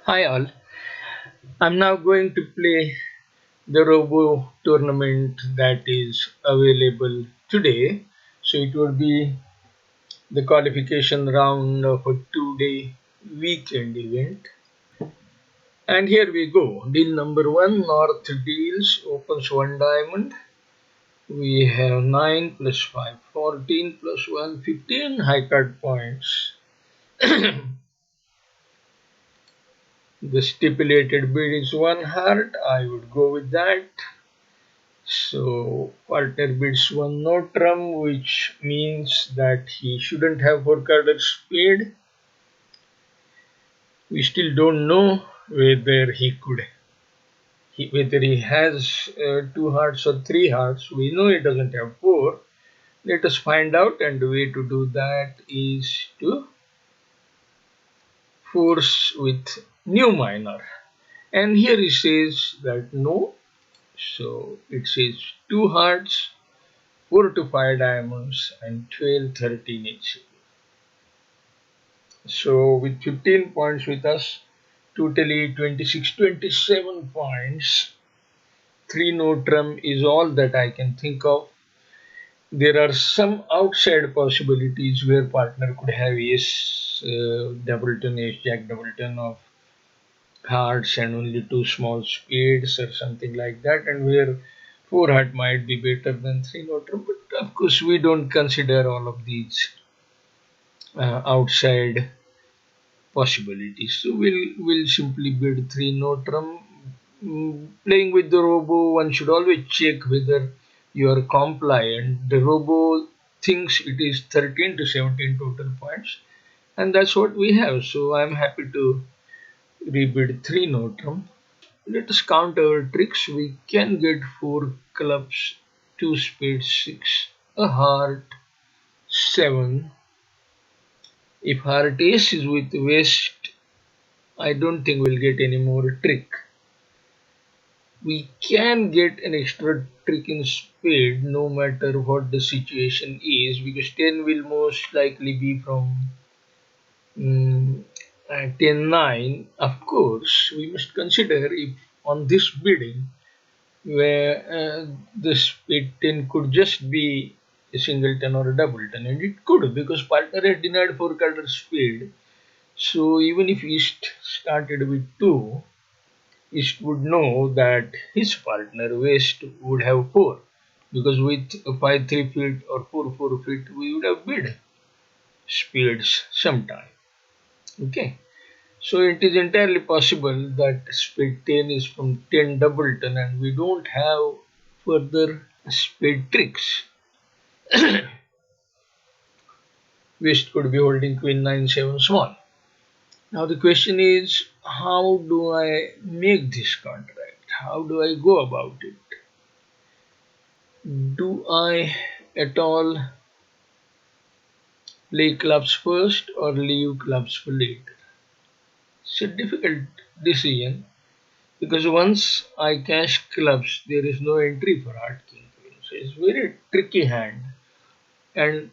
Hi all, I'm now going to play the Robo tournament that is available today. So it would be the qualification round of a 2 day weekend event. And here we go. Deal number one, North deals, opens one diamond. We have 9 plus 5, 14 plus 1, 15 high card points. The stipulated bid is one heart. I would go with that. So partner bids one no trump, which means that he shouldn't have forecasted spade. We still don't know whether whether he has two hearts or three hearts. We know he doesn't have four. Let us find out, and the way to do that is to force with new minor. And here he says that no. So it says two hearts, 4 to 5 diamonds, and 12, 13 each. So with 15 points with us, totally 26, 27 points. 3 no trump is all that I can think of. There are some outside possibilities where partner could have ace, doubleton, ace, jack, doubleton of hearts and only two small spades or something like that, and where four heart might be better than three no trump. But of course, we don't consider all of these outside possibilities. So we'll simply bid three no trump. Playing with the robo, one should always check whether you are compliant. The robo thinks it is 13 to 17 total points, and that's what we have. So I'm happy to rebid three no trump. Let us count our tricks. We can get four clubs, two spades, six, a heart, seven. If heart ace is with waist, I don't think we'll get any more trick. We can get an extra trick in spade no matter what the situation is, because 10 will most likely be from mm, 10 9. Of course, we must consider if on this bidding where the spade 10 could just be a singleton or a doubleton, and it could because partner had denied four color spade. So even if East started with 2, East would know that his partner West would have 4, because with a 5 3 feet or 4 4 feet we would have bid spades sometime. Okay, so it is entirely possible that spade 10 is from 10 doubleton and we don't have further spade tricks. West could be holding queen 9 7 small. Now the question is, how do I make this contract? How do I go about it? Do I at all play clubs first or leave clubs for later? It's a difficult decision because once I cash clubs, there is no entry for heart king queen. So it's very tricky hand, and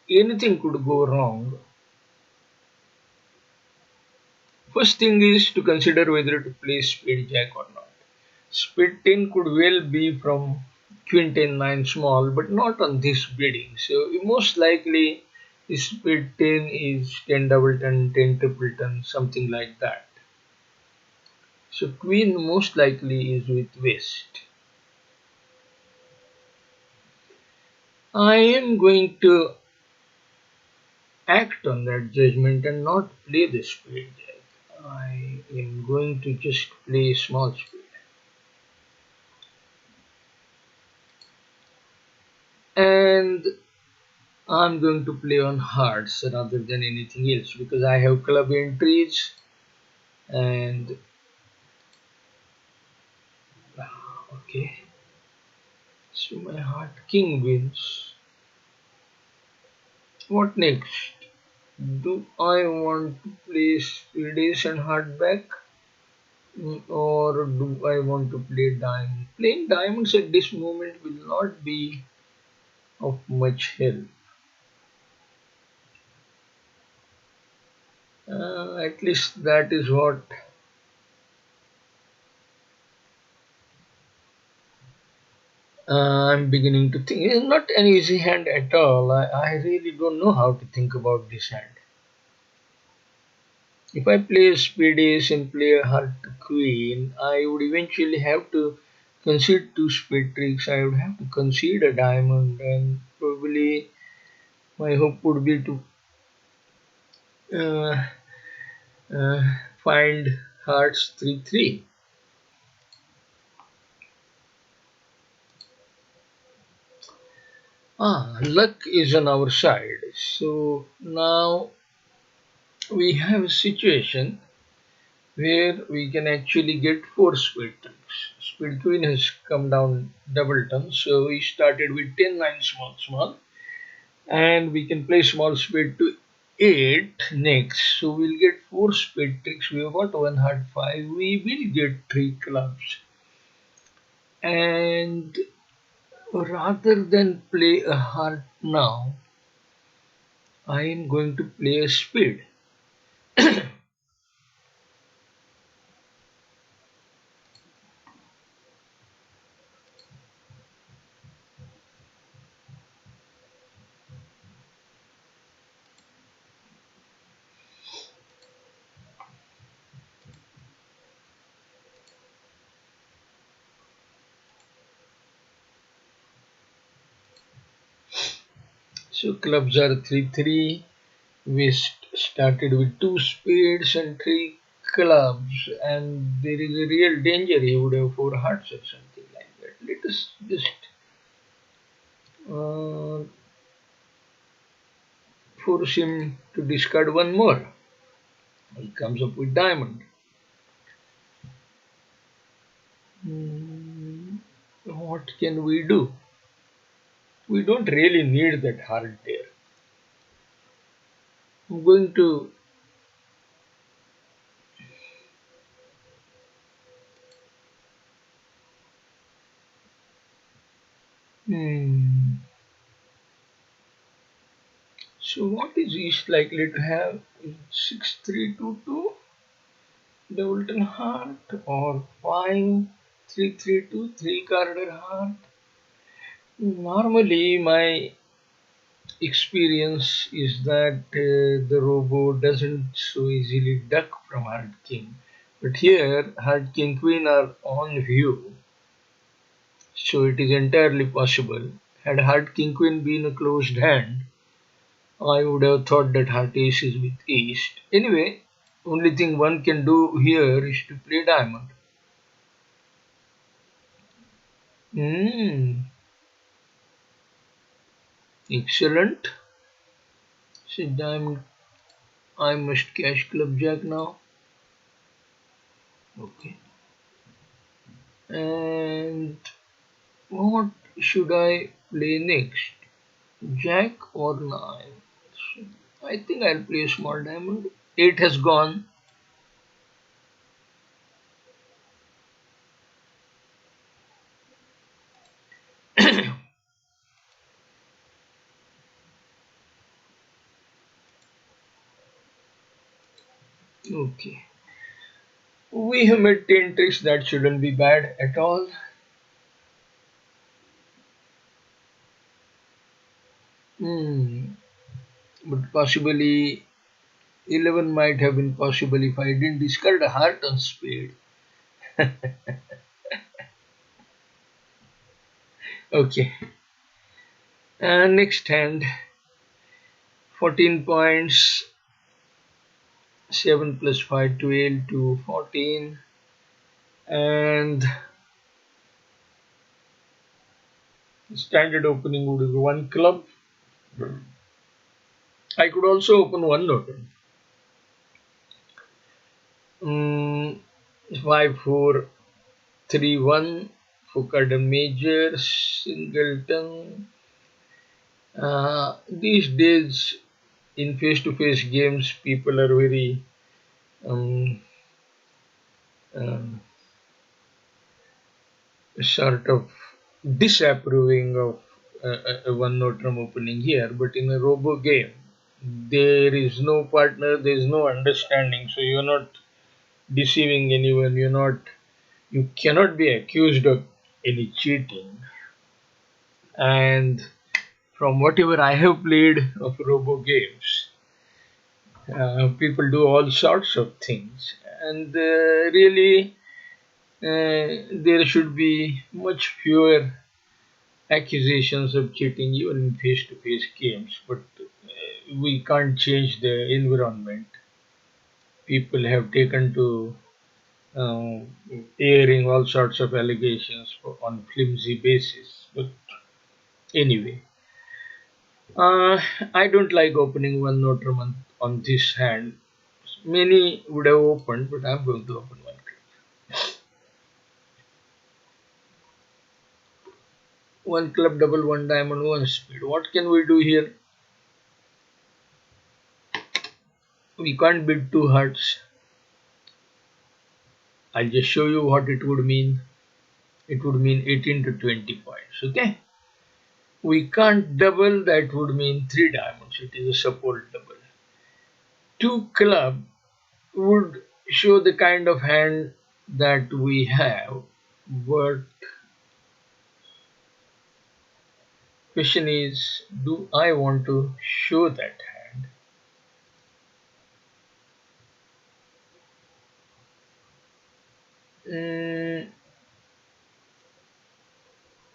anything could go wrong. First thing is to consider whether to play spade jack or not. Spade 10 could well be from queen 10 9 small, but not on this bidding. So most likely spade 10 is 10 doubleton, 10 tripleton, something like that. So queen most likely is with west. I am going to act on that judgment and not play the spade jack. I am going to just play small spade. And I'm going to play on hearts rather than anything else because I have club entries and okay. So my heart king wins. What next? Do I want to play spade ace and heart back? Or do I want to play diamond? Playing diamonds at this moment will not be of much help. At least that is what I'm beginning to think. It's not an easy hand at all. I really don't know how to think about this hand. If I play a spade ace and play a heart queen, I would eventually have to concede two spade tricks. I would have to concede a diamond, and probably my hope would be to uh, uh, find hearts 3-3. Luck is on our side. So now we have a situation where we can actually get four spade tricks. Spade queen has come down double turn, so we started with 10-9 small small, and we can play small spade to 8 next. So we'll get four spade tricks. We have got one heart 5. We will get three clubs, and rather than play a heart now, I am going to play a spade. So clubs are 3-3. We started with two spades and three clubs, and there is a real danger he would have four hearts or something like that. Let us just uh, force him to discard one more. He comes up with diamond. Hmm, what can we do? We don't really need that heart there. I'm going to. Hmm, so what is East likely to have? 6-3-2-2, Doubleton heart, or 5-3-3-2, three-carded heart? Normally, my experience is that the robo doesn't so easily duck from Heart King. But here, Heart King Queen are on view, so it is entirely possible. Had Heart King Queen been a closed hand, I would have thought that Heart Ace is with East. Anyway, only thing one can do here is to play Diamond. Hmm, excellent. See, Diamond, I must cash Club Jack now. Okay. And what should I play next? Jack or 9? So, I think I'll play a small diamond. 8 has gone. Okay. We have made 10 tricks that shouldn't be bad at all. Hmm. But possibly 11 might have been possible if I didn't discard a heart on spade. Okay. Next hand, 14 points. 7 plus 5, 12 to 14. And standard opening would be one club. I could also open one note. 5-4-3-1 for Cardam Major, Singleton. These days, in face to face games, people are very um, um, sort of disapproving of a one note drum opening here, but in a robo game, There is no partner, there is no understanding, so you're not deceiving anyone, you cannot be accused of any cheating. And from whatever I have played of robo games, people do all sorts of things, and really there should be much fewer accusations of cheating even in face-to-face games. But we can't change the environment. People have taken to uh, airing all sorts of allegations on flimsy basis. But anyway, uh, I don't like opening one note on this hand. Many would have opened, but I'm going to open one. One club double, one diamond, one speed. What can we do here? We can't bid two hearts. I'll just show you what it would mean. It would mean 18 to 20 points. Okay? We can't double, that would mean three diamonds. It is a support double. Two club would show the kind of hand that we have, but question is, do I want to show that hand? Mm,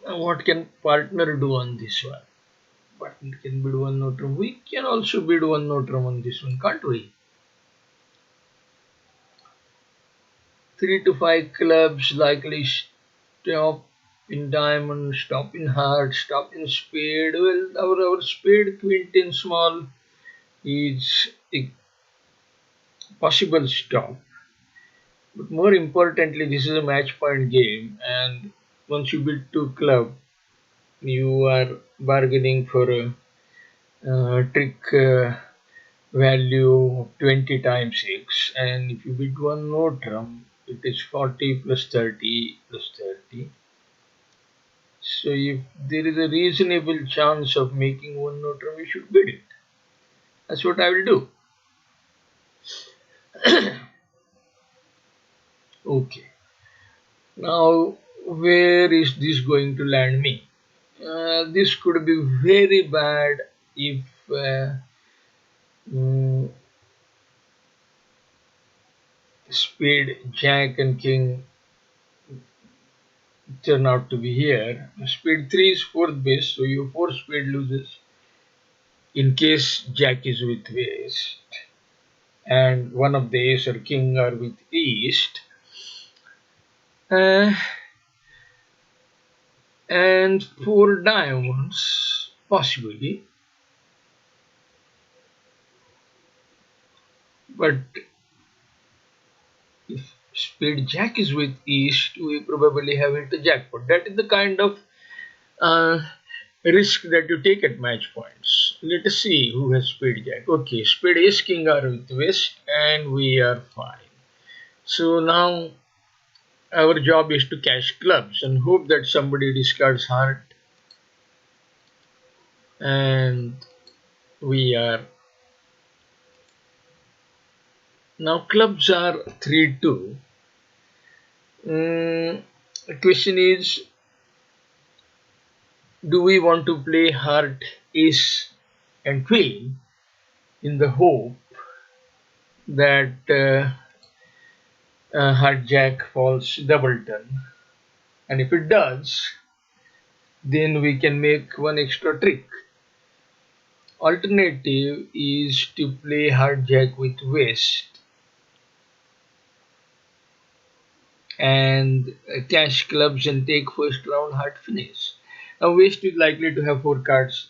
what can partner do on this one? Partner can bid one notrum. We can also bid one notrum on this one, can't we? Three to five clubs likely stop in diamond, stop in heart, stop in spade. Well, our spade quintin small is a possible stop. But more importantly, this is a match point game, and once you bid two club, you are bargaining for a trick value of 20 times 6. And if you bid one no trump, it is 40 plus 30 plus 30. So if there is a reasonable chance of making one no trump, you should bid it. That's what I will do. Okay. Now, where is this going to land me? This could be very bad if mm, spade, jack, and king turn out to be here. Spade 3 is fourth base, so your 4 spade loses in case jack is with west and one of the ace or king are with east. Uh, and 4 diamonds, possibly, but if spade jack is with east, we probably have hit the jackpot. That is the kind of uh, risk that you take at match points. Let us see who has spade jack. Okay, spade ace king are with west, and we are fine. So now our job is to cash clubs and hope that somebody discards heart, and we are now clubs are 3-2. The question is, do we want to play heart ace and queen in the hope that heart jack falls double turn, and if it does, then we can make one extra trick. Alternative is to play heart jack with west and cash clubs and take first round heart finish. Now west is likely to have four cards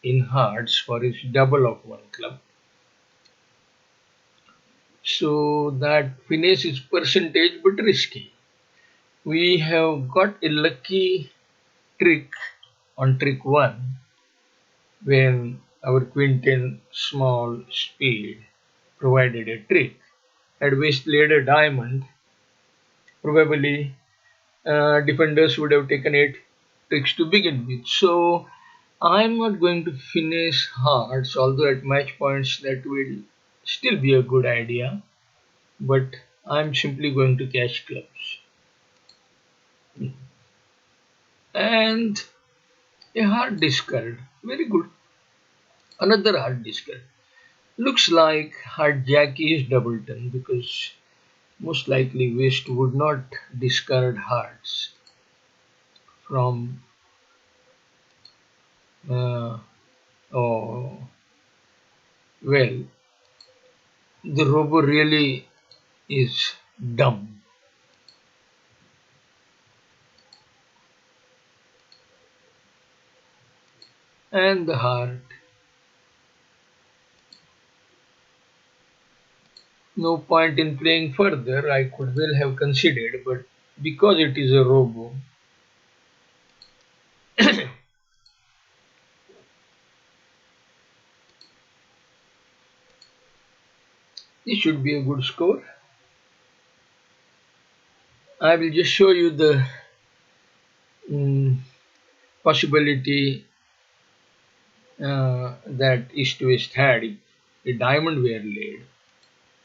in hearts for its double of one club, so that finish is percentage but risky. We have got a lucky trick on trick 1 when our quinten small speed provided a trick. Had West laid a diamond, probably defenders would have taken 8 tricks to begin with. So I'm not going to finish hearts, although at match points that will still be a good idea, but I'm simply going to catch clubs. And a hard discard. Very good. Another hard discard. Looks like hard jack is double turn because most likely West would not discard hearts from uh, oh well, the robo really is dumb. And the heart, no point in playing further. I could well have considered, but because it is a robo, this should be a good score. I will just show you the mm, possibility that East West had if a diamond were laid.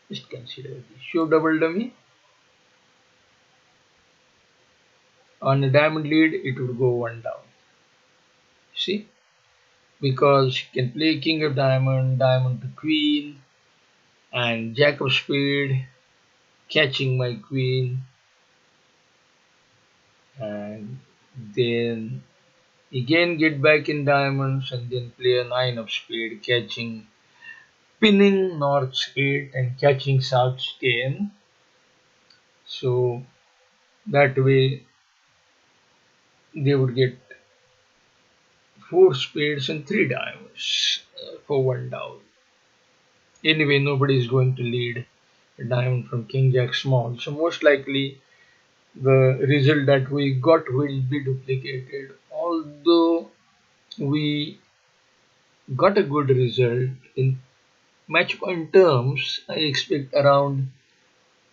Just consider this. Show double dummy. On a diamond lead, it would go one down. See? Because you can play king of diamond, diamond to queen, and jack of spade, catching my queen, and then again get back in diamonds, and then play a nine of spade, catching, pinning north's 8 and catching south's 10. So that way they would get four spades and three diamonds for one down. Anyway, nobody is going to lead a diamond from king jack small. So most likely the result that we got will be duplicated. Although we got a good result in match point terms, I expect around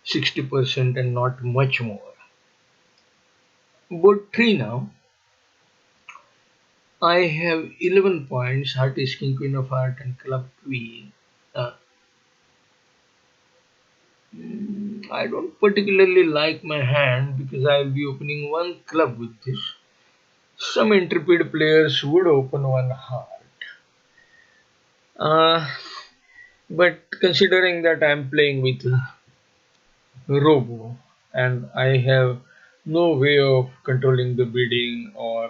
60% and not much more. Board 3 now. I have 11 points, heart is king, queen of heart and club queen. Uh, I don't particularly like my hand because I will be opening one club with this. Some intrepid players would open one heart. Uh, but considering that I'm playing with Robo and I have no way of controlling the bidding or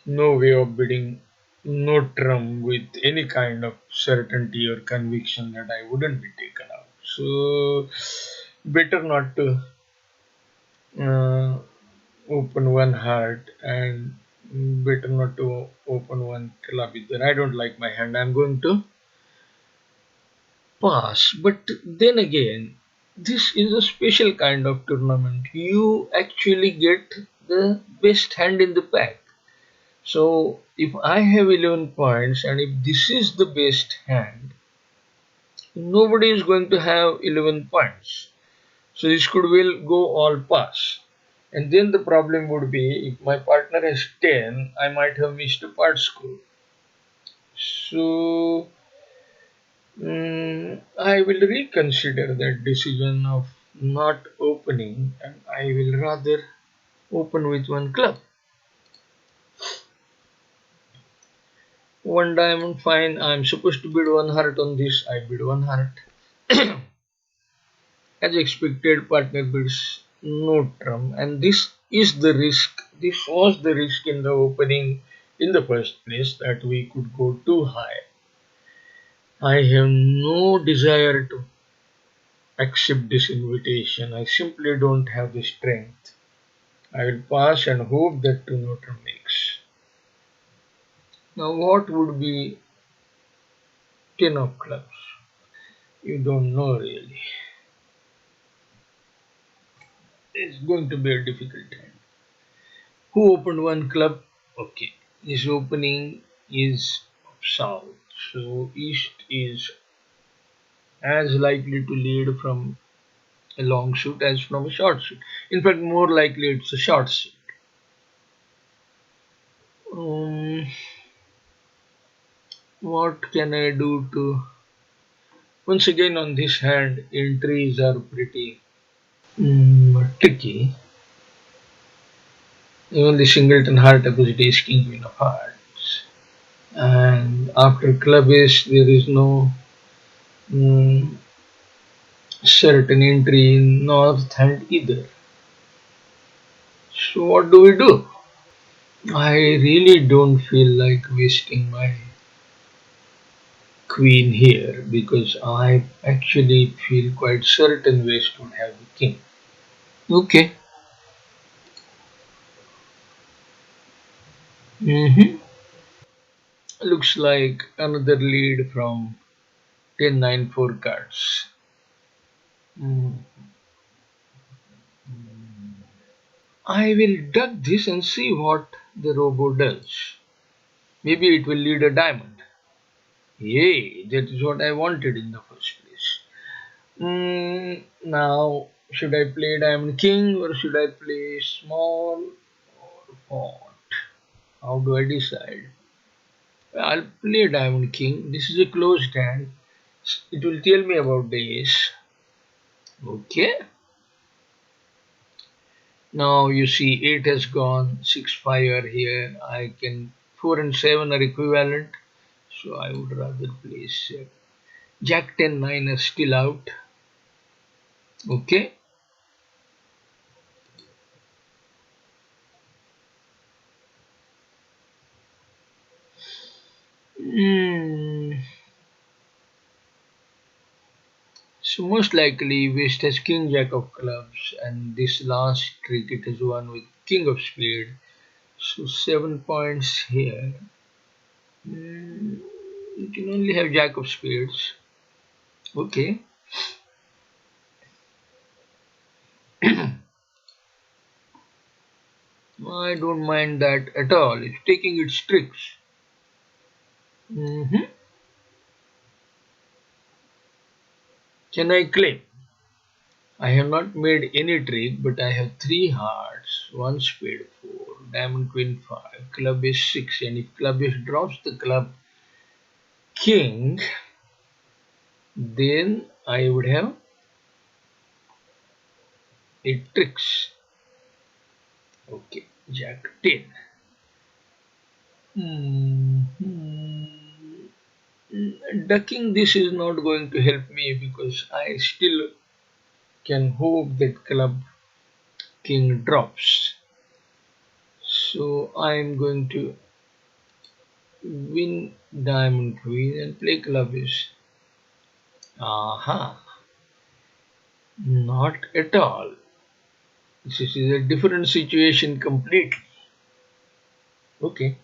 no way of bidding no trump with any kind of certainty or conviction that I wouldn't be taken out. So better not to uh, open one heart and better not to open one club either. I don't like my hand. I'm going to pass. But then again, this is a special kind of tournament. You actually get the best hand in the pack. So if I have 11 points and if this is the best hand, nobody is going to have 11 points. So this could well go all pass. And then the problem would be if my partner has 10, I might have missed a part score. So I will reconsider that decision of not opening and I will rather open with one club. One diamond, fine. I'm supposed to bid one heart on this. I bid one heart. As expected, partner bids no trump, and this is the risk. This was the risk in the opening in the first place that we could go too high. I have no desire to accept this invitation. I simply don't have the strength. I will pass and hope that two noter makes. Now, what would be 10 of clubs? You don't know really. It's going to be a difficult time. Who opened one club? Okay. This opening is south. So east is as likely to lead from a long shoot as from a short shoot. In fact, more likely it's a short shoot. Um, What can I do to. Once again, on this hand, entries are pretty tricky. Even the singleton heart opposite is king queen of hearts. And after club is there is no mm, certain entry in north hand either. So what do we do? I really don't feel like wasting my queen here because I actually feel quite certain West would have the king. Okay. hmm Looks like another lead from 10-9-4 cards. Mm. I will duck this and see what the robo does. Maybe it will lead a diamond. Yay, that is what I wanted in the first place. Now, should I play diamond king or should I play small or pot? How do I decide? I'll play diamond king. This is a closed hand. It will tell me about the ace. Okay. Now you see 8 has gone, 6 5 are here. I can 4 and 7 are equivalent, so I would rather place Jack 10 9 is still out. Okay. Hmm. So most likely West has King Jack of clubs, and this last trick it has won with King of spade. So 7 points here. Hmm. You can only have Jack of spades. Okay. I don't mind that at all. It's taking its tricks. hmm Can I claim? I have not made any trick, but I have three hearts, one spade four, diamond queen five, club is six, and if club is drops the club king, then I would have eight tricks. Okay, jack 10. Hmm. Ducking this is not going to help me because I still can hope that club king drops. So I'm going to win diamond queen and play club is. Aha, not at all. This is a different situation completely. Okay,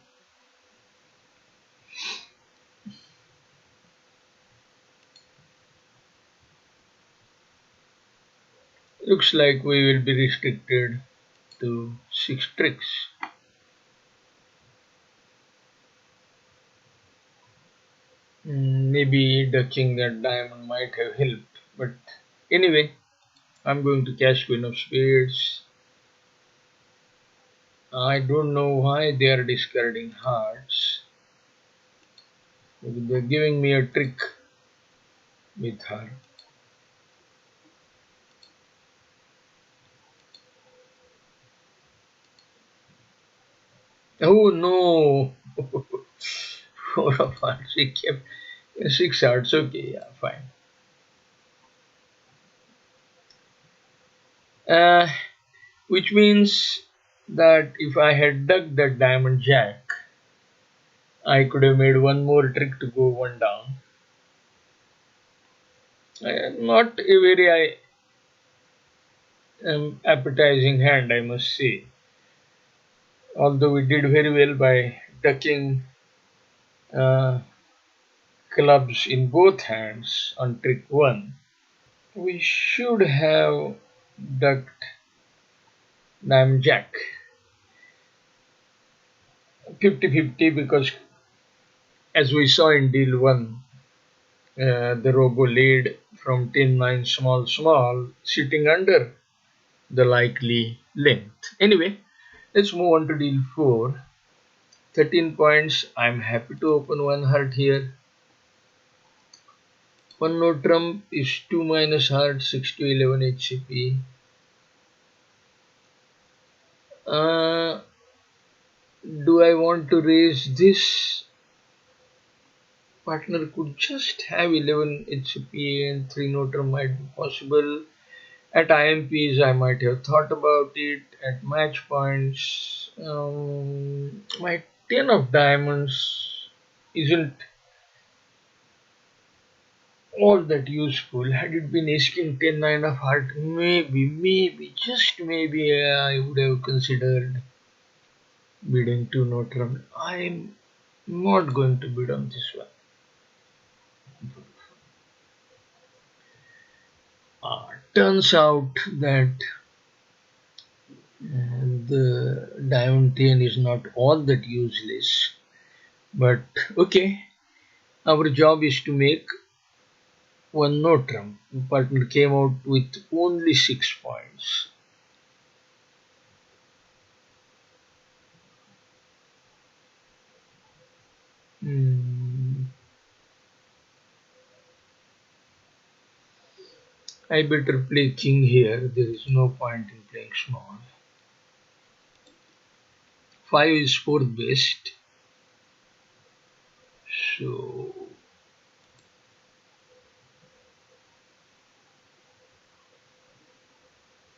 looks like we will be restricted to six tricks. Maybe ducking that diamond might have helped, but anyway, I'm going to cash queen of spades. I don't know why they are discarding hearts. They're giving me a trick with her. Oh no! Four of hearts. She kept six hearts. Okay, yeah, fine. Uh, which means that if I had dug that diamond jack, I could have made one more trick to go one down. Not a very appetizing hand, I must say. Although we did very well by ducking uh, clubs in both hands on trick one. We should have ducked diamond jack 50-50 because as we saw in deal one, the robo lead from 10-9 small small sitting under the likely length. Anyway, let's move on to deal 4. 13 points. I'm happy to open one heart here. One no trump is 2 minus heart, 6 to 11 HCP. Uh, do I want to raise this? Partner could just have 11 HCP and 3 no trump might be possible. At IMPs, I might have thought about it. At match points, my 10 of diamonds isn't all that useful. Had it been asking 10 9 of heart, maybe, just maybe I would have considered bidding to Notre Dame. I'm not going to bid on this one. Turns out that the diamond 10 is not all that useless, but okay, our job is to make one no trump. Partner came out with only 6 points. Hmm, I better play king here. There is no point in playing small. 5 is fourth best. So,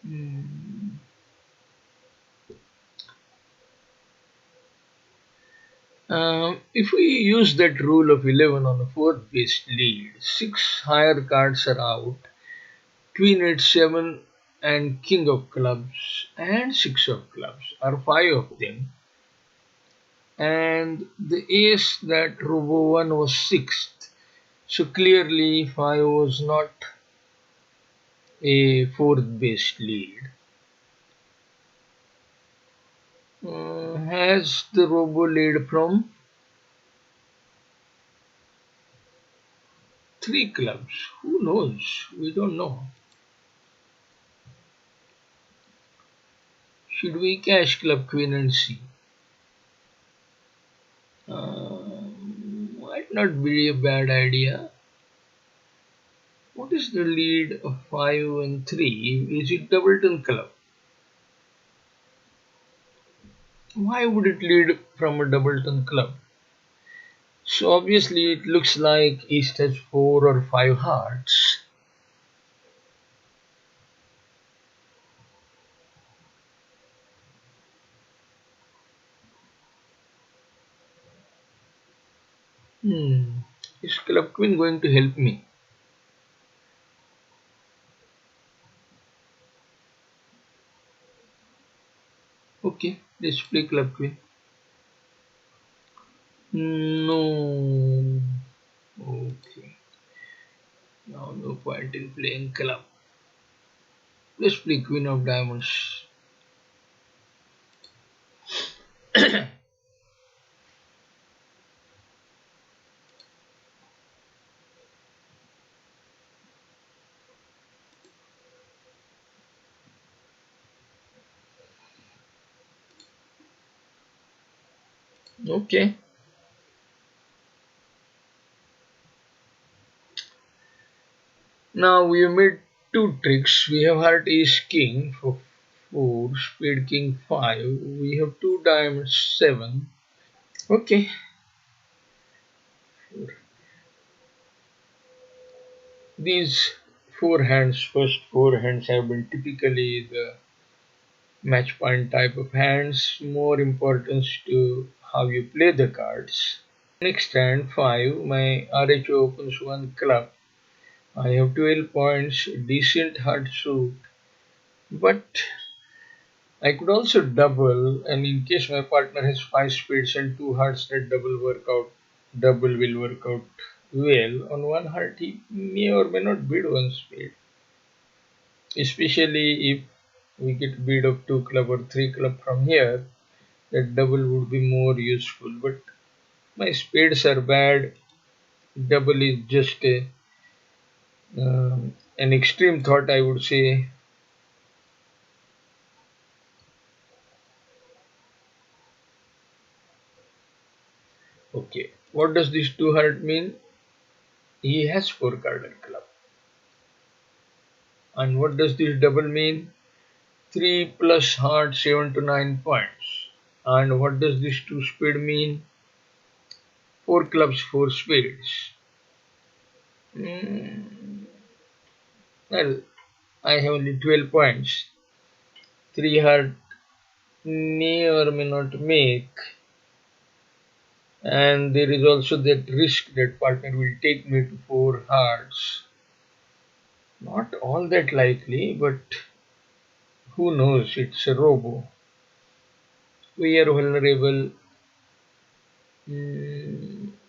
hmm, if we use that rule of 11 on a fourth best lead, 6 higher cards are out. Queen 8 7 and king of clubs and 6 of clubs are 5 of them. And the ace that Robo won was 6th. So clearly 5 was not a fourth best lead. Has the Robo lead from 3 clubs? Who knows? We don't know. Should we cash club queen and c? Might not be a bad idea. What is the lead of 5 and 3? Is it doubleton club? Why would it lead from a doubleton club? So obviously it looks like East has 4 or 5 hearts. Hmm. Is club queen going to help me? Okay, let's play club queen. No. Okay. Now no point in playing club. Let's play queen of diamonds. Okay. Now we have made two tricks. We have heart ace king for 4, spade king 5. We have two diamonds 7. Okay. These first four hands have been typically the match point type of hands. More importance to how you play the cards. Next hand 5. My RHO opens one club. I have 12 points, decent hard suit, but I could also double, and in case my partner has 5 spades and 2 hearts, that double will work out well. On one heart, he may or may not bid one spade, especially if we get bid of 2 club or 3 club from here, that double would be more useful. But my spades are bad, double is just an extreme thought, I would say. Okay. What does this two heart mean? He has four carded club. And what does this double mean? 3 plus heart 7 to 9 points. And what does this two spade mean? 4 clubs, 4 spades. Mm, well, I have only 12 points. 3 heart may or may not make. And there is also that risk that partner will take me to 4 hearts. Not all that likely, but who knows? It's a robo. We are vulnerable.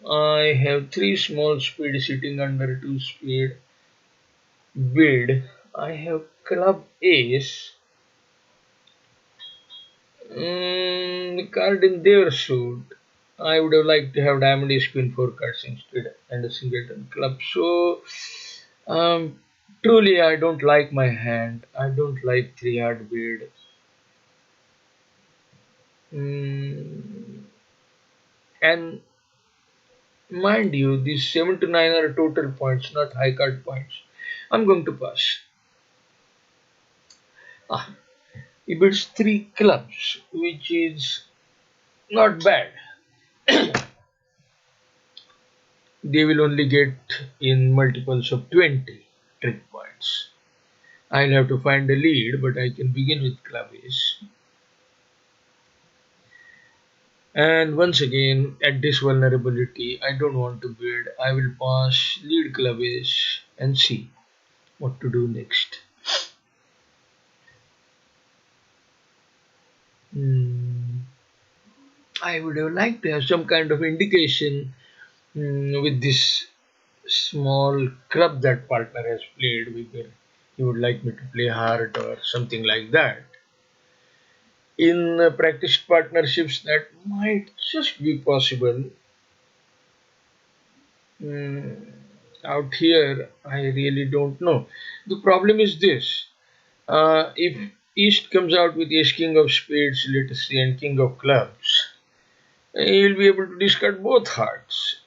I have 3 small spades sitting under 2 spade. Bid. I have club ace. The card in their suit. I would have liked to have diamond ace queen 4 cards instead and a singleton club. So, um, truly, I don't like my hand. I don't like 3 hard bid. Mm, and mind you, these 7 to 9 are total points, not high card points. I'm going to pass. Ah, he bids 3 clubs, which is not bad. They will only get in multiples of 20 trick points. I'll have to find a lead, but I can begin with club ace. And once again, at this vulnerability, I don't want to bid. I will pass lead club ace and see what to do next. Hmm. I would have liked to have some kind of indication with this small club that partner has played, whether he would like me to play heart or something like that. In practiced partnerships, that might just be possible. Mm, Out here, I really don't know. The problem is this: if East comes out with Ace King of Spades, let us say, and King of Clubs, he will be able to discard both hearts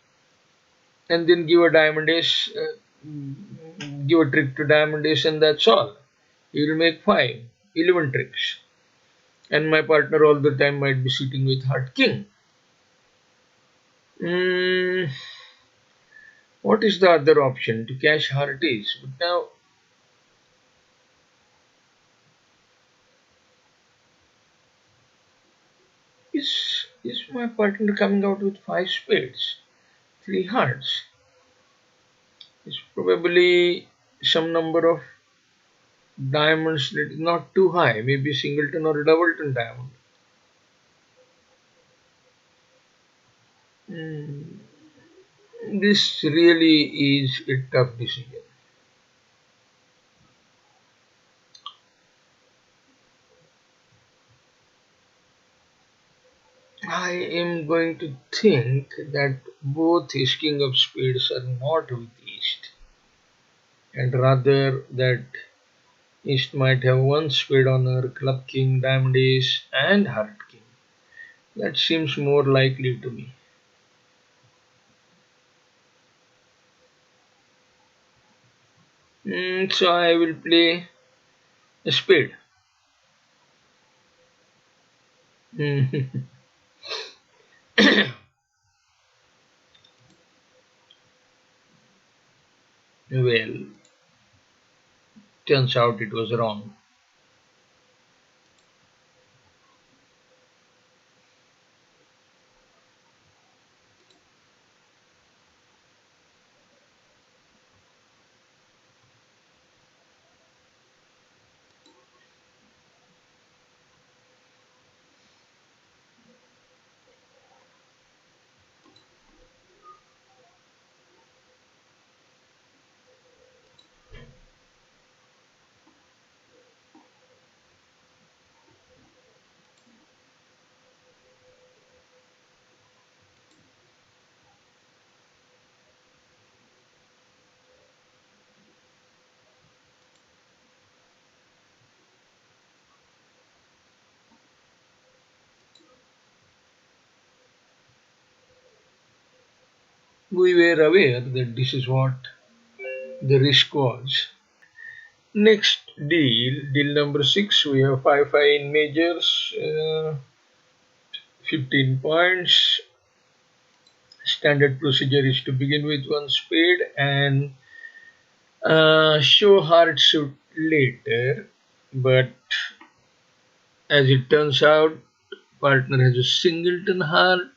and then give a diamond ace, give a trick to diamond ace, and that's all. He will make 11 tricks. And my partner all the time might be sitting with heart king. Mm, what is the other option? To cash heart ace. But now, is my partner coming out with 5 spades? 3 hearts? It's probably some number of diamonds that is not too high. Maybe singleton or doubleton diamond. Mm, this really is a tough decision. I am going to think that both his king of spades are not with East, and rather that East might have one spade on her club king, diamond ace, and heart king. That seems more likely to me. So I will play a spade. Mm, well, turns out it was wrong. We were aware that this is what the risk was. Next deal number six, we have 5-5 in majors, 15 points. Standard procedure is to begin with one spade and show hard suit later, but as it turns out, partner has a singleton heart,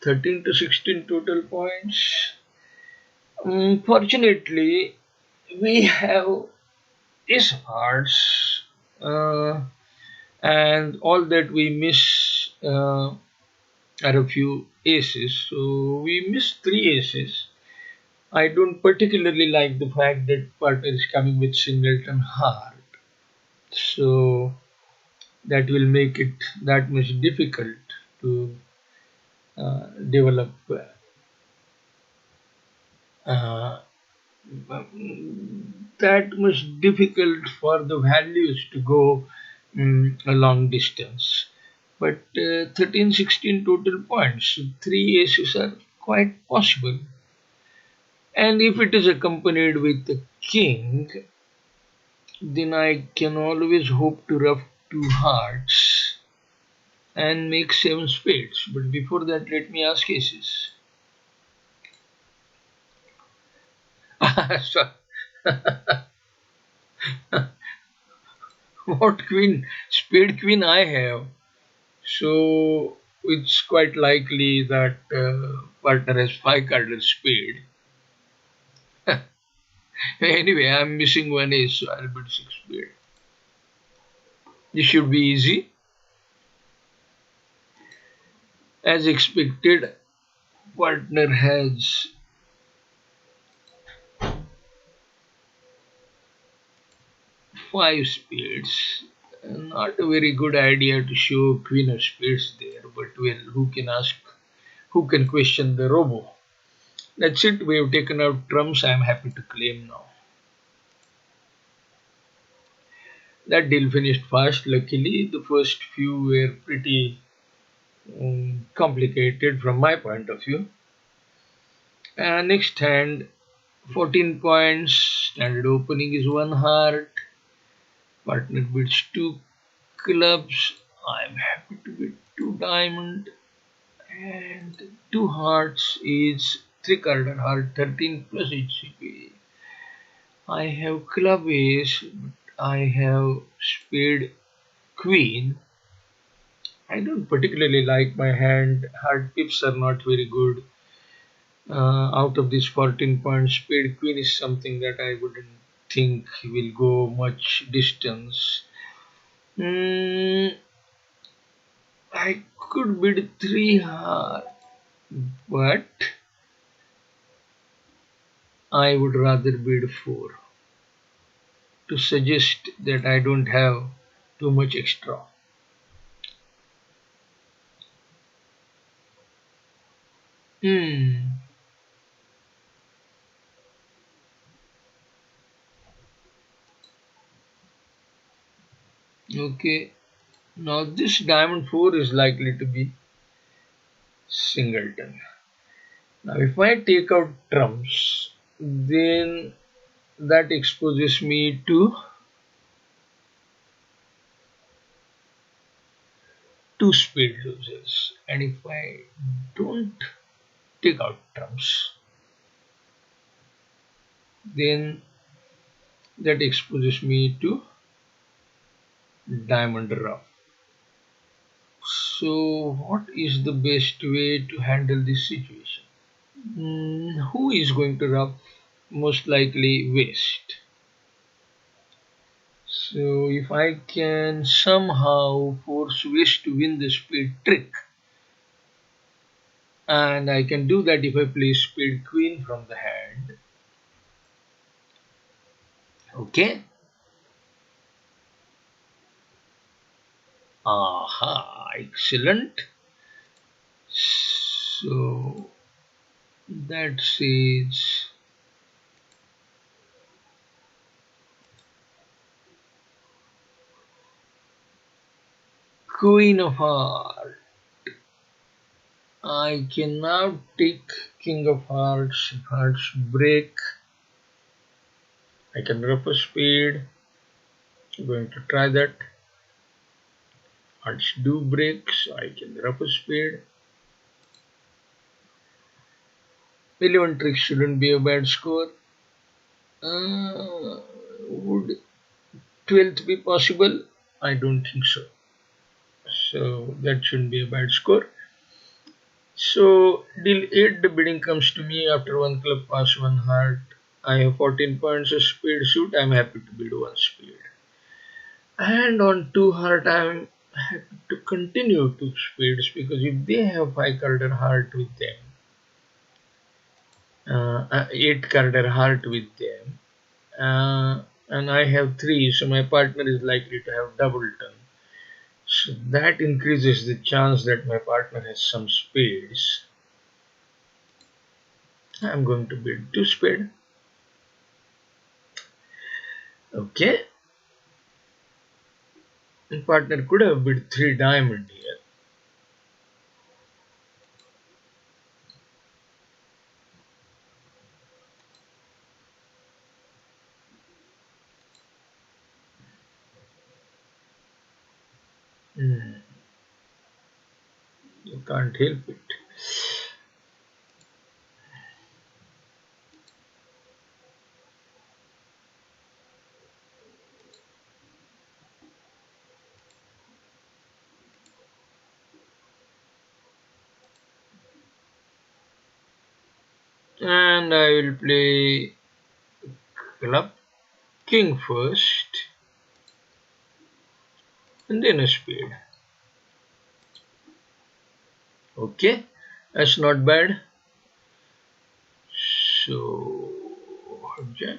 13 to 16 total points. Fortunately, we have ace of hearts, and all that we miss are a few aces. So we missed three aces. I don't particularly like the fact that partner is coming with singleton heart. So that will make it that much difficult to develop uh, that much difficult for the values to go a long distance. But 13, 16 total points, so three aces are quite possible. And if it is accompanied with the king, then I can always hope to ruff two hearts and make seven spades. But before that, let me ask aces. So, what queen, spade queen I have. So it's quite likely that partner has five carded spade. Anyway, I'm missing one ace, so I'll bet six spade. This should be easy. As expected, partner has five spades. Not a very good idea to show queen of spades there, but well, who can ask, who can question the robo? That's it, we have taken out trumps, I'm happy to claim now. That deal finished fast, luckily. The first few were pretty complicated from my point of view. Next hand, 14 points, standard opening is one heart, partner bids two clubs, I'm happy to bid two diamond, and two hearts is three carded heart, 13 plus HCP. I have club ace, but I have spade queen. I don't particularly like my hand. Hard pips are not very good. Out of this 14 points, spade queen is something that I wouldn't think will go much distance. Mm, I could bid three hard, but I would rather bid four to suggest that I don't have too much extra. Hmm. Okay. Now this diamond four is likely to be singleton. Now if I take out trumps, then that exposes me to two spade losers. And if I don't take out trumps, then that exposes me to diamond rough. So what is the best way to handle this situation? Who is going to rough? Most likely waste. So if I can somehow force waste to win the spade trick, and I can do that if I play spade queen from the hand. Okay. Aha, excellent. So that says Queen of Hearts. I can now take King of Hearts. If Hearts break, I can ruff a spade. I'm going to try that. Hearts do break, so I can ruff a spade. 11 tricks shouldn't be a bad score. Would 12th be possible? I don't think so. So that shouldn't be a bad score. So deal 8, the bidding comes to me after one club pass one heart. I have 14 points of spade suit. I'm happy to bid one spade. And on two heart, I'm happy to continue two spades because if they have 5 carded heart with them, 8 carded heart with them, and I have three, so my partner is likely to have double turn. So that increases the chance that my partner has some spades. I'm going to bid two spade. Okay. My partner could have bid three diamond here. Hmm, you can't help it. And I will play club king first and then a spade. Okay, that's not bad. So, jack.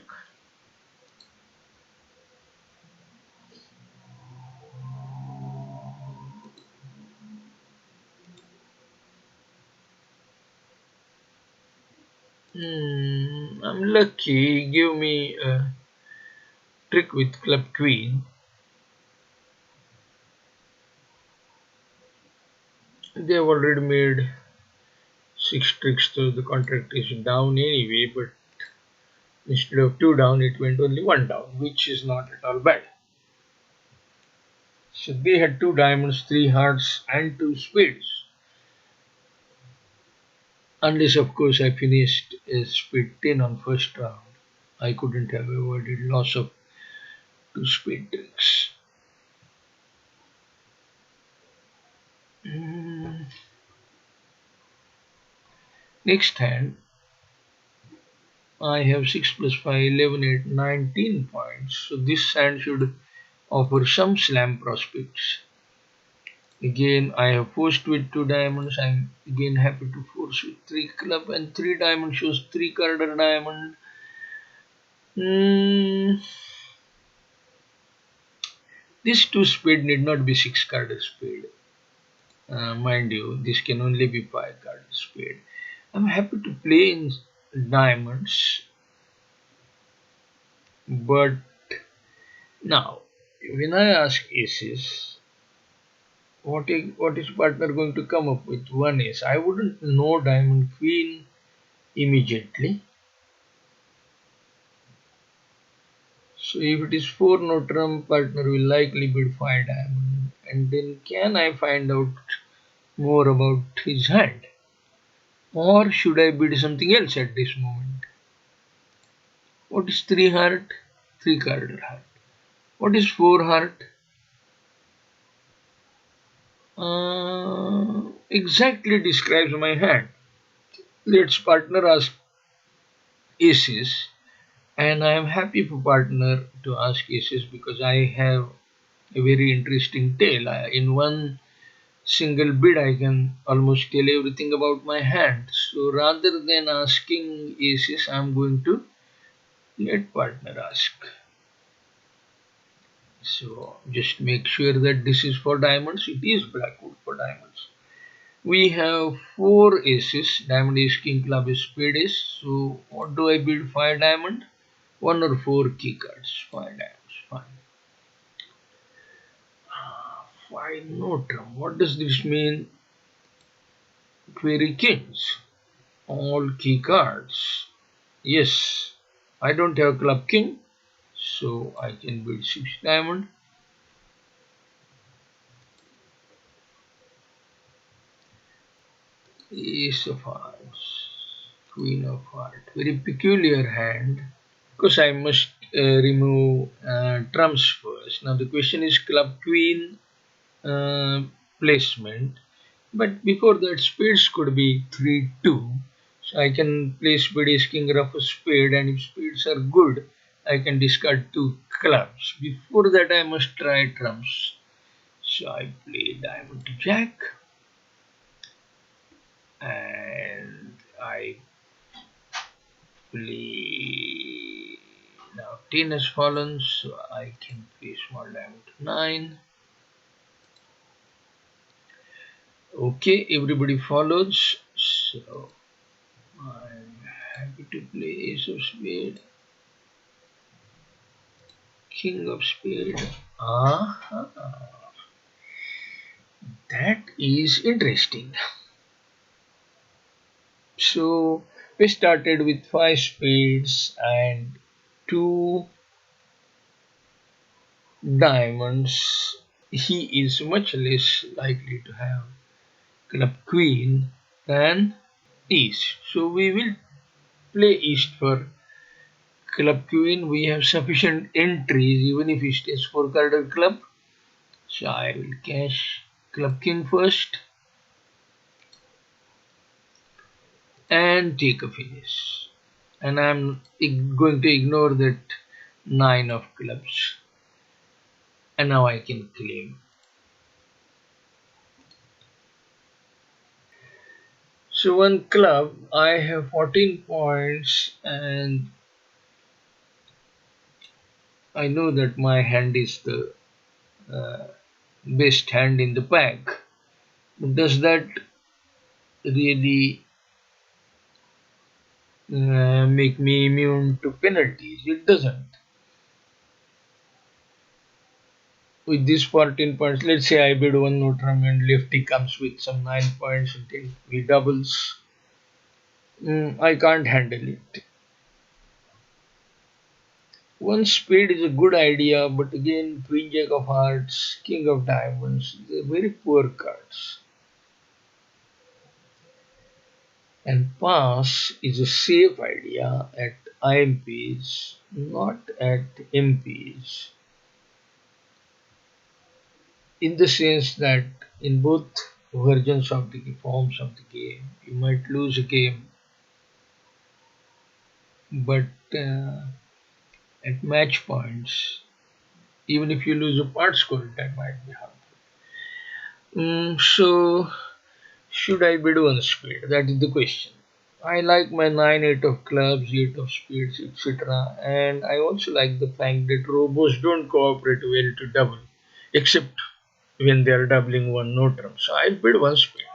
I'm lucky. Give me a trick with club queen. They have already made six tricks, so the contract is down anyway. But instead of two down, it went only one down, which is not at all bad. So they had two diamonds, three hearts, and two spades. Unless, of course, I finished a spade 10 on first round. I couldn't have avoided loss of two spade tricks. Mm, Next hand, I have 6 plus 5, 11, 8, 19 points. So this hand should offer some slam prospects. Again, I have forced with two diamonds. I'm again happy to force with three club and three diamond shows three carded diamond. Mm, this two spade need not be six carded spade. Mind you, this can only be five carded spade. I'm happy to play in diamonds, but now when I ask aces, what is partner going to come up with? One ace. I wouldn't know diamond queen immediately. So if it is four no trump, partner will likely bid five diamond. And then can I find out more about his hand? Or should I bid something else at this moment? What is three heart? Three carded heart. What is four heart? Exactly describes my hand. Let's partner ask aces, and I am happy for partner to ask aces because I have a very interesting tale. In one single bid, I can almost tell everything about my hand. So rather than asking aces, I'm going to let partner ask. So just make sure that this is for diamonds. It is blackwood for diamonds. We have four aces. Diamond ace, king, club, ace, spade ace. So what do I bid? Five diamond. One or four key cards. Five diamonds. Fine. Five no trump. What does this mean? Query kings. All key cards. Yes, I don't have club king, so I can bid 6 diamond. Ace of hearts. Queen of heart. Very peculiar hand. Of course, I must remove trumps first. Now the question is club queen uh, placement. But before that, spades could be 3-2. So I can play spade ace king rough a spade, and if spades are good, I can discard two clubs. Before that, I must try trumps. So I play diamond to jack, and I play now 10 has fallen, so I can play small diamond to 9. Okay, everybody follows. So I'm happy to play ace of spade, king of spade. Ah, that is interesting. So we started with 5 spades and 2 diamonds. He is much less likely to have club queen than east. So we will play east for club queen. We have sufficient entries even if he stays 4 carded club. So I will cash club king first and take a finish. And I'm going to ignore that 9 of clubs. And now I can claim. So one club, I have 14 points, and I know that my hand is the uh, best hand in the pack. Does that really make me immune to penalties? It doesn't. With these 14 points, let's say I bid one Notram and lefty comes with some 9 points and then we doubles. I can't handle it. One spade is a good idea, but again, Queen Jack of Hearts, King of Diamonds, they're very poor cards. And pass is a safe idea at IMPs, not at MPs. In the sense that in both versions of the forms of the game, you might lose a game, but at match points, even if you lose a part score, that might be harmful. So, should I bid one spade? That is the question. I like my 9, 8 of clubs, 8 of spades, etc. And I also like the fact that robos don't cooperate well to double, except when they are doubling one notram. So I'll bid one spade.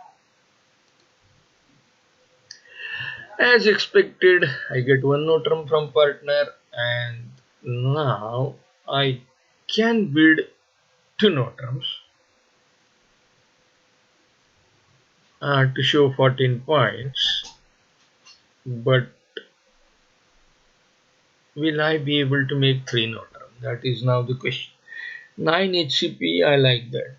As expected, I get one notram from partner, and now I can bid two notrams to show 14 points. But will I be able to make three notram? That is now the question. 9 HCP, I like that.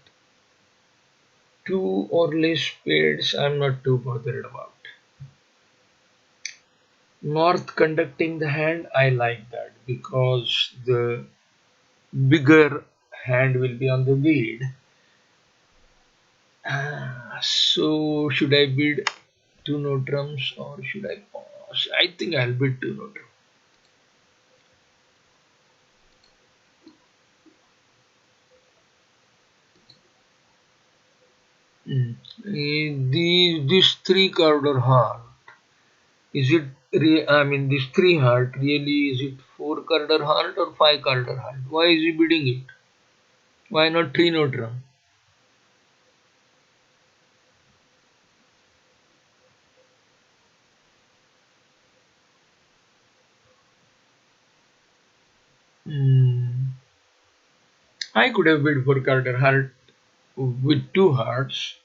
Two or less spades, I'm not too bothered about. North conducting the hand, I like that because the bigger hand will be on the lead. So should I bid two notrums or should I pause? I think I'll bid two notrums. These three card or heart. Is it? I mean, this three heart really is it 4 card heart or 5 card heart? Why is he bidding it? Why not three notram? Hmm. I could have bid for Carter Heart with two hearts.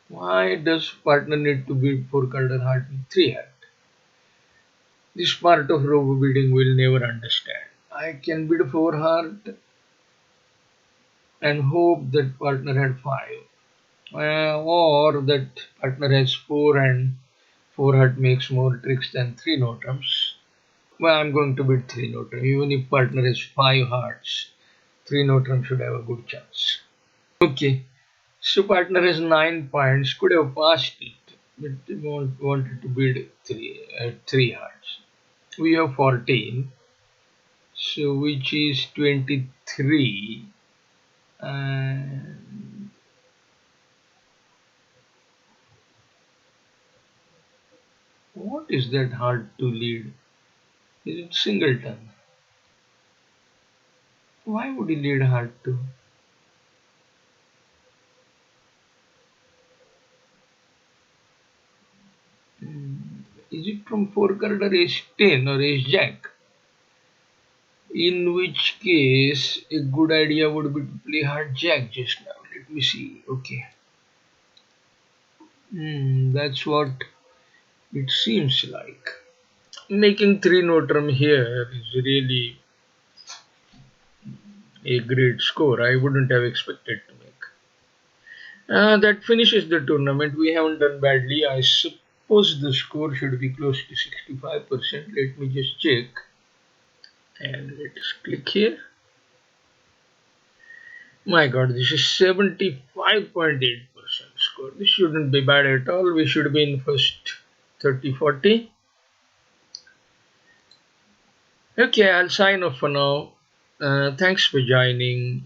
Why does partner need to bid 4 card heart with 3 heart? This part of robo bidding will never understand. I can bid 4 heart and hope that partner had 5. Or that partner has 4 and 4 heart makes more tricks than 3 no trumps. Well, I'm going to bid 3 no trump. Even if partner has 5 hearts, 3 no trump should have a good chance. Okay, so partner has 9 points, could have passed it, but they wanted to bid 3 hearts. We have 14, so which is 23, and what is that hard to lead? Is it singleton? Why would he lead hard to? Is it from 4 card or ace 10 or ace jack? In which case, a good idea would be to play hard jack just now. Let me see. Okay. That's what it seems like. Making 3 Notram here is really a great score. I wouldn't have expected to make. That finishes the tournament. We haven't done badly. I suppose the score should be close to 65%. Let me just check. And let's click here. My god, this is 75.8% score. This shouldn't be bad at all. We should be in first 30-40. Okay, I'll sign off for now. Thanks for joining.